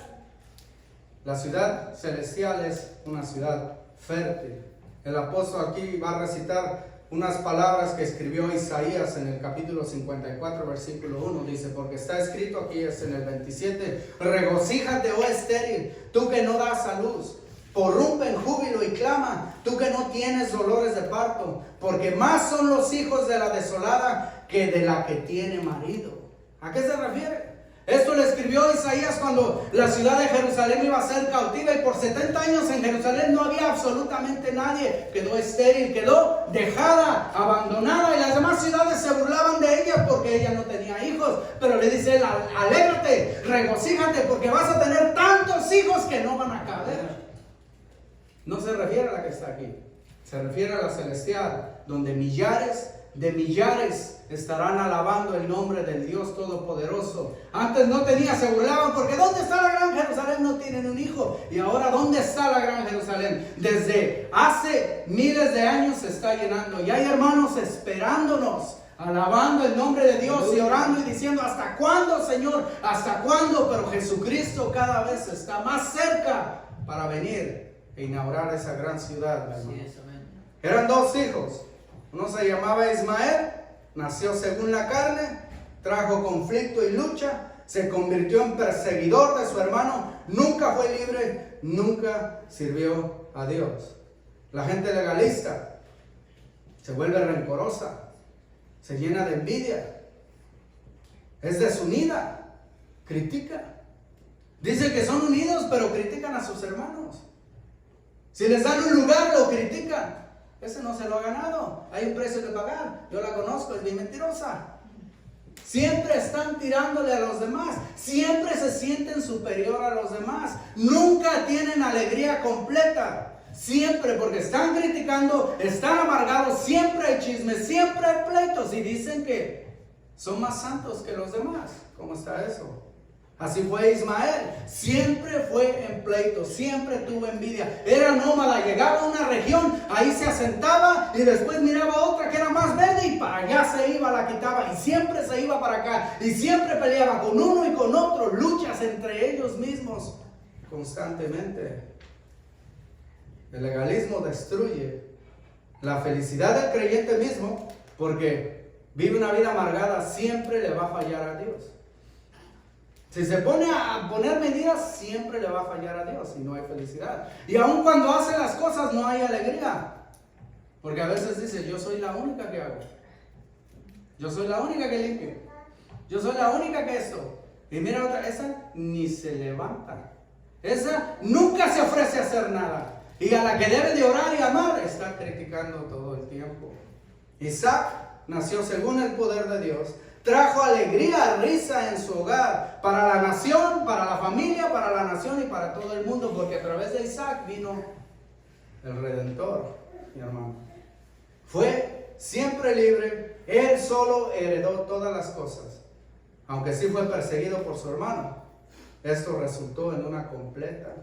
la ciudad celestial es una ciudad fértil. El apóstol aquí va a recitar unas palabras que escribió Isaías en el capítulo 54, versículo 1. Dice: porque está escrito, aquí es en el 27, regocíjate, oh estéril, tú que no das a luz. Porrumpe en júbilo y clama, tú que no tienes dolores de parto, porque más son los hijos de la desolada que de la que tiene marido. ¿A qué se refiere? Esto lo escribió Isaías cuando la ciudad de Jerusalén iba a ser cautiva, y por 70 años en Jerusalén no había absolutamente nadie. Quedó estéril, quedó dejada, abandonada, y las demás ciudades se burlaban de ella porque ella no tenía hijos. Pero le dice él: alégrate, regocíjate, porque vas a tener tantos hijos que no van a caber. No se refiere a la que está aquí, se refiere a la celestial, donde millares de millares estarán alabando el nombre del Dios Todopoderoso. Antes no tenía, se burlaban porque ¿dónde está la gran Jerusalén? No tienen un hijo. Y ahora, ¿dónde está la gran Jerusalén? Desde hace miles de años se está llenando, y hay hermanos esperándonos, alabando el nombre de Dios y orando y diciendo: ¿hasta cuándo, Señor? ¿Hasta cuándo? Pero Jesucristo cada vez está más cerca para venir e inaugurar esa gran ciudad. Eran dos hijos. Uno se llamaba Ismael, nació según la carne, trajo conflicto y lucha, se convirtió en perseguidor de su hermano, nunca fue libre nunca sirvió a Dios. La gente legalista se vuelve rencorosa, se llena de envidia, es desunida, critica. Dice que son unidos, pero critican a sus hermanos. Si les dan un lugar, lo critican. Ese no se lo ha ganado, hay un precio que pagar. Yo la conozco, es bien mentirosa. Siempre están tirándole a los demás, siempre se sienten superior a los demás, nunca tienen alegría completa, siempre porque están criticando, están amargados, siempre hay chismes, siempre hay pleitos y dicen que son más santos que los demás. ¿Cómo está eso? Así fue Ismael, siempre fue en pleito, siempre tuvo envidia, era nómada, llegaba a una región, ahí se asentaba y después miraba otra que era más verde y para allá se iba, la quitaba y siempre se iba para acá y siempre peleaba con uno y con otro, luchas entre ellos mismos constantemente. El legalismo destruye la felicidad del creyente mismo porque vive una vida amargada, siempre le va a fallar a Dios. Si se pone a poner medidas, siempre le va a fallar a Dios y no hay felicidad. Y aun cuando hace las cosas, no hay alegría. Porque a veces dice, yo soy la única que hago. Yo soy la única que limpio. Yo soy la única que esto. Y mira otra, esa ni se levanta. Esa nunca se ofrece a hacer nada. Y a la que debe de orar y amar, está criticando todo el tiempo. Isaac nació según el poder de Dios. Trajo alegría, risa en su hogar, para la nación, para la familia, para la nación y para todo el mundo, porque a través de Isaac vino el Redentor, mi hermano. Fue siempre libre, él solo heredó todas las cosas, aunque sí fue perseguido por su hermano. Esto resultó en una completa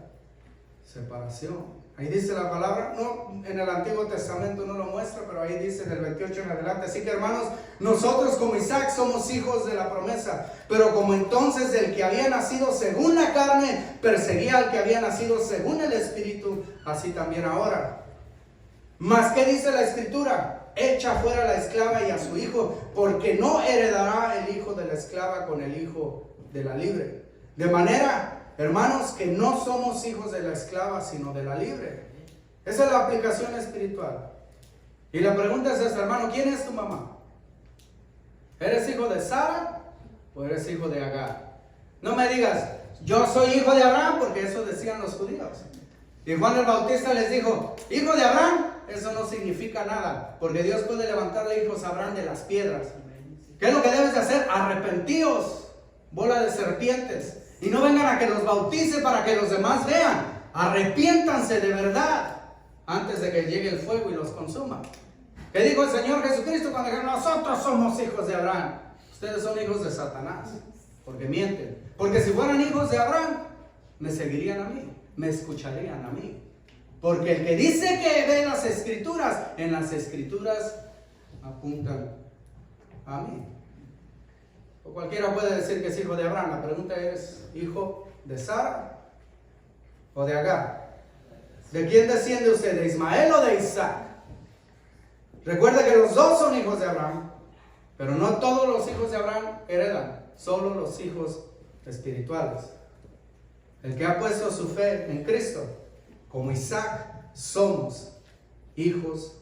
separación. Ahí dice la palabra, no, en el Antiguo Testamento no lo muestra, pero ahí dice del 28 en adelante. Así que hermanos, nosotros como Isaac somos hijos de la promesa, pero como entonces el que había nacido según la carne perseguía al que había nacido según el Espíritu, así también ahora. Mas ¿qué dice la Escritura? Echa fuera a la esclava y a su hijo, porque no heredará el hijo de la esclava con el hijo de la libre. De manera, hermanos, que no somos hijos de la esclava, sino de la libre. Esa es la aplicación espiritual. Y la pregunta es esta, hermano, ¿quién es tu mamá? ¿Eres hijo de Sara o eres hijo de Agar? No me digas, yo soy hijo de Abraham, porque eso decían los judíos. Y Juan el Bautista les dijo, hijo de Abraham, eso no significa nada, porque Dios puede levantarle hijos a Abraham de las piedras. ¿Qué es lo que debes de hacer? Arrepentíos, bola de serpientes. Y no vengan a que los bautice para que los demás vean. Arrepiéntanse de verdad antes de que llegue el fuego y los consuma. ¿Qué dijo el Señor Jesucristo cuando dijo, nosotros somos hijos de Abraham? Ustedes son hijos de Satanás, porque mienten. Porque si fueran hijos de Abraham, me seguirían a mí, me escucharían a mí. Porque el que dice que ve las Escrituras, en las Escrituras apuntan a mí. O cualquiera puede decir que es hijo de Abraham. La pregunta es, ¿hijo de Sara o de Agar? ¿De quién desciende usted? ¿De Ismael o de Isaac? Recuerda que los dos son hijos de Abraham, pero no todos los hijos de Abraham heredan, solo los hijos espirituales. El que ha puesto su fe en Cristo, como Isaac, somos hijos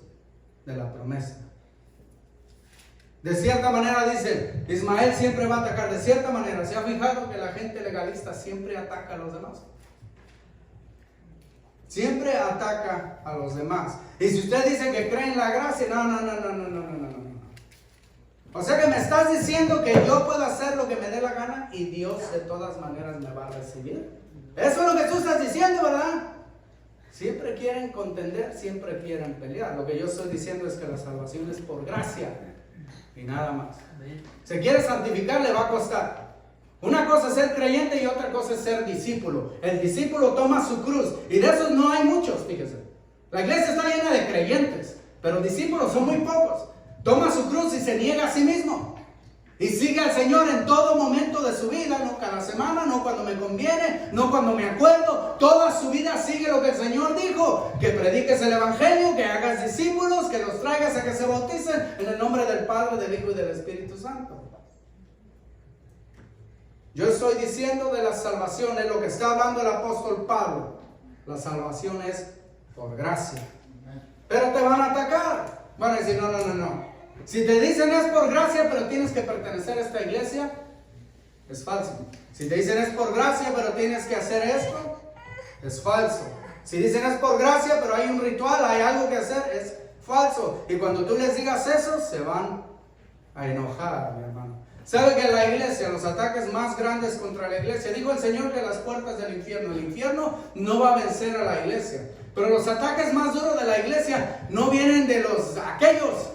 de la promesa. De cierta manera dicen, Ismael siempre va a atacar. De cierta manera, ¿se ha fijado que la gente legalista siempre ataca a los demás? Siempre ataca a los demás. Y si usted dice que cree en la gracia, no. O sea que me estás diciendo que yo puedo hacer lo que me dé la gana y Dios de todas maneras me va a recibir. Eso es lo que tú estás diciendo, ¿verdad? Siempre quieren contender, siempre quieren pelear. Lo que yo estoy diciendo es que la salvación es por gracia y nada más. Se quiere santificar, le va a costar. Una cosa es ser creyente y otra cosa es ser discípulo. El discípulo toma su cruz y de esos no hay muchos, fíjese. La iglesia está llena de creyentes, pero discípulos son muy pocos. Toma su cruz y se niega a sí mismo. Y sigue al Señor en todo momento de su vida, no cada semana, no cuando me conviene, no cuando me acuerdo. Toda su vida sigue lo que el Señor dijo, que prediques el Evangelio, que hagas discípulos, que los traigas a que se bauticen en el nombre del Padre, del Hijo y del Espíritu Santo. Yo estoy diciendo de la salvación, es lo que está hablando el apóstol Pablo. La salvación es por gracia. Pero te van a atacar. Van a decir, no. Si te dicen es por gracia, pero tienes que pertenecer a esta iglesia, es falso. Si te dicen es por gracia, pero tienes que hacer esto, es falso. Si dicen es por gracia, pero hay un ritual, hay algo que hacer, es falso. Y cuando tú les digas eso, se van a enojar, mi hermano. ¿Sabe que la iglesia, los ataques más grandes contra la iglesia, dijo el Señor que las puertas del infierno, el infierno no va a vencer a la iglesia? Pero los ataques más duros de la iglesia no vienen de aquellos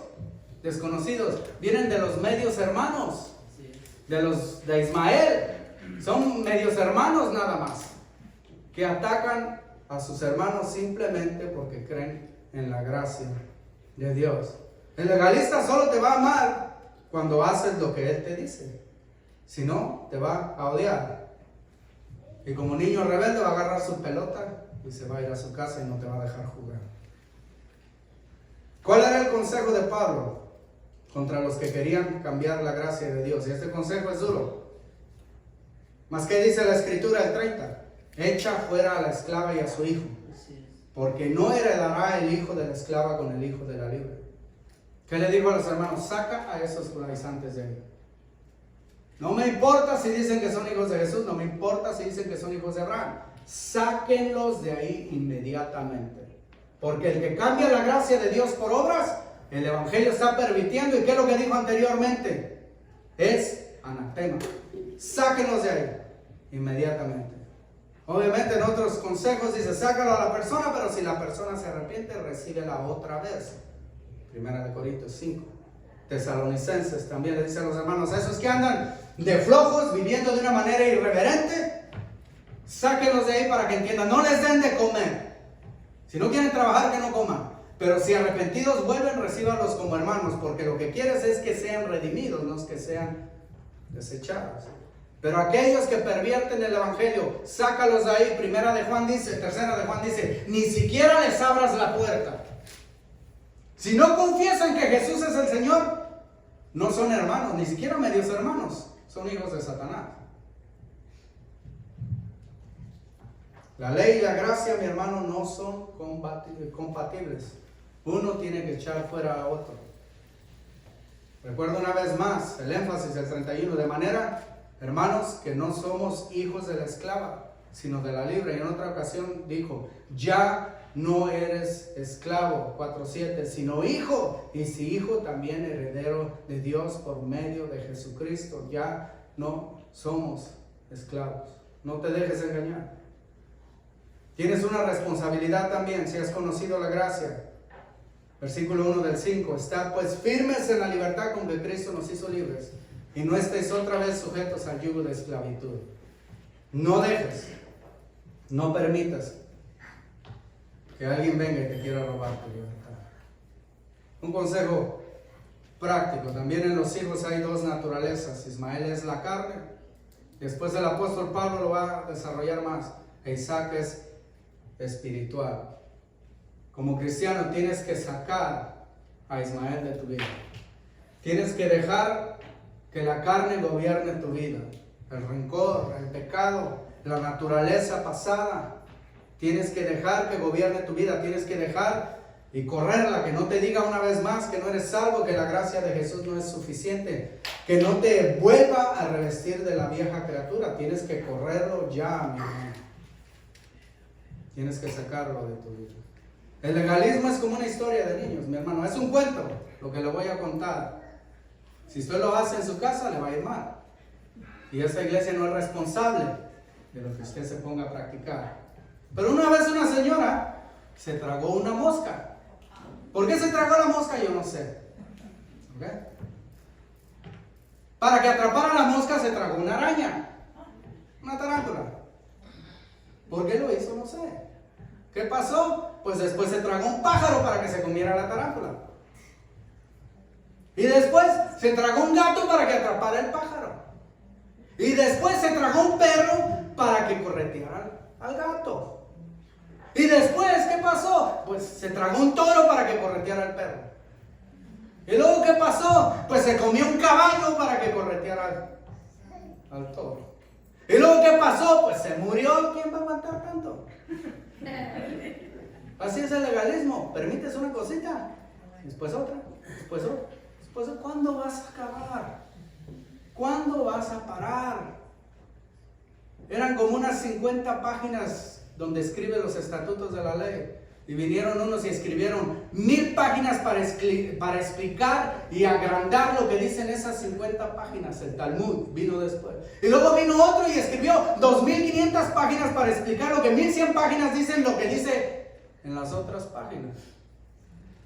desconocidos, vienen de los medios hermanos, de Ismael. Son medios hermanos nada más, que atacan a sus hermanos simplemente porque creen en la gracia de Dios. El legalista solo te va a amar cuando haces lo que él te dice. Si no, te va a odiar. Y como niño rebelde va a agarrar su pelota y se va a ir a su casa y no te va a dejar jugar. ¿Cuál era el consejo de Pablo contra los que querían cambiar la gracia de Dios? Y este consejo es duro. Mas ¿qué dice la escritura del 30? Echa fuera a la esclava y a su hijo, porque no heredará el hijo de la esclava con el hijo de la libre. ¿Qué le dijo a los hermanos? Saca a esos judaizantes de ahí. No me importa si dicen que son hijos de Jesús, no me importa si dicen que son hijos de Abraham. Sáquenlos de ahí inmediatamente. Porque el que cambia la gracia de Dios por obras, el evangelio está permitiendo. ¿Y qué es lo que dijo anteriormente? Es anatema. Sáquenlos de ahí inmediatamente. Obviamente en otros consejos dice, sácalo a la persona, pero si la persona se arrepiente, recíbela otra vez. Primera de Corintios 5. Tesalonicenses también le dice a los hermanos, a esos que andan de flojos, viviendo de una manera irreverente, sáquenlos de ahí para que entiendan, no les den de comer. Si no quieren trabajar, que no coman. Pero si arrepentidos vuelven, recíbanlos como hermanos, porque lo que quieres es que sean redimidos, no es que sean desechados. Pero aquellos que pervierten el evangelio, sácalos de ahí. Tercera de Juan dice, ni siquiera les abras la puerta. Si no confiesan que Jesús es el Señor, no son hermanos, ni siquiera medios hermanos, son hijos de Satanás. La ley y la gracia, mi hermano, no son compatibles. Uno tiene que echar fuera a otro. Recuerdo una vez más el énfasis del 31, de manera, hermanos, que no somos hijos de la esclava, sino de la libre. Y en otra ocasión dijo, ya no eres esclavo, 4:7, sino hijo, y si hijo, también heredero de Dios por medio de Jesucristo. Ya no somos esclavos. No te dejes engañar. Tienes una responsabilidad también si has conocido la gracia. Versículo 1 del 5, estad pues firmes en la libertad con que Cristo nos hizo libres, y no estéis otra vez sujetos al yugo de esclavitud. No dejes, no permitas que alguien venga y te quiera robar tu libertad. Un consejo práctico, también en los hijos hay dos naturalezas. Ismael es la carne, después el apóstol Pablo lo va a desarrollar más, e Isaac es espiritual. Como cristiano tienes que sacar a Ismael de tu vida. Tienes que dejar que la carne gobierne tu vida. El rencor, el pecado, la naturaleza pasada. Tienes que dejar que gobierne tu vida. Tienes que dejar y correrla. Que no te diga una vez más que no eres salvo, que la gracia de Jesús no es suficiente. Que no te vuelva a revestir de la vieja criatura. Tienes que correrlo ya, mi hermano. Tienes que sacarlo de tu vida. El legalismo es como una historia de niños, mi hermano. Es un cuento, lo que le voy a contar. Si usted lo hace en su casa, le va a ir mal. Y esta iglesia no es responsable de lo que usted se ponga a practicar. Pero una vez una señora se tragó una mosca. ¿Por qué se tragó la mosca? Yo no sé. ¿Okay? Para que atrapara la mosca se tragó una araña. Una tarántula. ¿Por qué lo hizo? No sé. ¿Qué pasó? Pues después se tragó un pájaro para que se comiera la tarántula. Y después se tragó un gato para que atrapara el pájaro. Y después se tragó un perro para que correteara al gato. Y después, ¿qué pasó? Pues se tragó un toro para que correteara al perro. Y luego, ¿qué pasó? Pues se comió un caballo para que correteara al toro. Y luego, ¿qué pasó? Pues se murió. ¿Quién va a matar tanto? Así es el legalismo. Permites una cosita, después otra, después otra, después otra. ¿Cuándo vas a acabar? ¿Cuándo vas a parar? Eran como unas 50 páginas donde escribe los estatutos de la ley. Y vinieron unos y escribieron 1000 páginas para explicar y agrandar lo que dicen esas 50 páginas. El Talmud vino después. Y luego vino otro y escribió 2500 páginas para explicar lo que 1100 páginas dicen lo que dice en las otras páginas.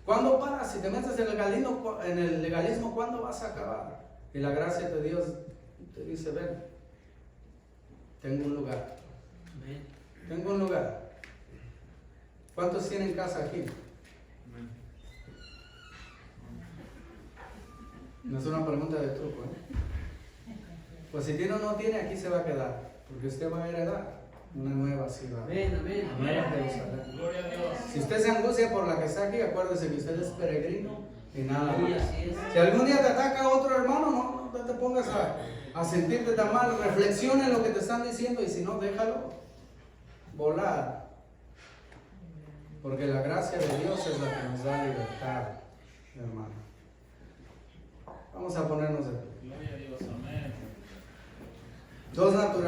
¿Cuándo paras? Si te metes en el legalismo, ¿cuándo vas a acabar? Y la gracia de Dios te dice, ven, tengo un lugar. Tengo un lugar. ¿Cuántos tienen casa aquí? No es una pregunta de truco, ¿eh? Pues si tiene o no tiene, aquí se va a quedar. Porque usted va a heredar una nueva ciudad. Amén, amén. Nueva Jerusalén. Gloria a Dios. Si usted se angustia por la que está aquí, acuérdese que usted es peregrino y nada Sí, más. así es. Si algún día te ataca otro hermano, no te pongas a sentirte tan mal. Reflexiona en lo que te están diciendo y si no, déjalo volar. Porque la gracia de Dios es la que nos da libertad, hermano. Vamos a ponernos de pie. Gloria a Dios. Amén. Dos naturalezas.